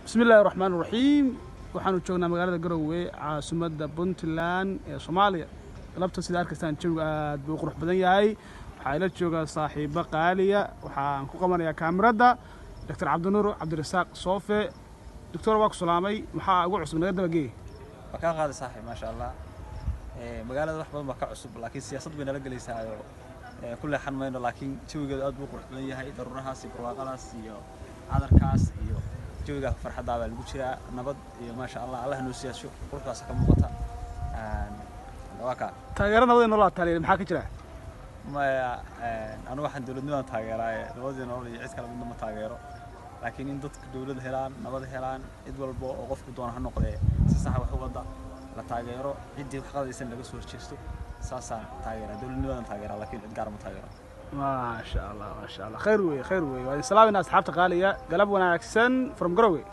بسم الله الرحمن الرحيم waxaanu joognaa magaalada Garowe caasimadda Puntland ee Soomaaliya galabta sida arkaysan jooga aad buu qurux badan yahay waxa ila jooga saaxiibo qaaliya waxaan ku qabanayaa kaamirada Dr. Cabdinuur Cabdirasaaq Soofe Dr. waa ku salaamay waxa ugu cusub naga dabagay ka qaad saaxiib ma sha Allah magaalada wax badan ba ka cusub laakiin siyaasaddu way nala galeysaayo kullu xanmayno laakiin jawigeedu aad buu qurux badan yahay daruurahaas iyo barwaaqadaas iyo cadarkaas iyo jawiga farxadda baa lagu jiraa nabad iyo ma sha Allah Allah noo siyaasho quruxdaas ka muuqata taageerada nabad inoo la taliyo maxaa ka jira anu waxaan dawladnimada taageeraa nabadina oo cid kale midna ma taageero laakiin in dadka dawladda helaan nabad helaan cid walba oo qofku doona ha noqdee si sax wax u wada la taageero cidii wax qadaysan laga soo horjeesto saasaan taageera dawladnimada taageera laakiin cid gaar ma taageero ما شاء الله خير وي وين سلامنا أصحاب تقالية قلب وناكسن from Garowe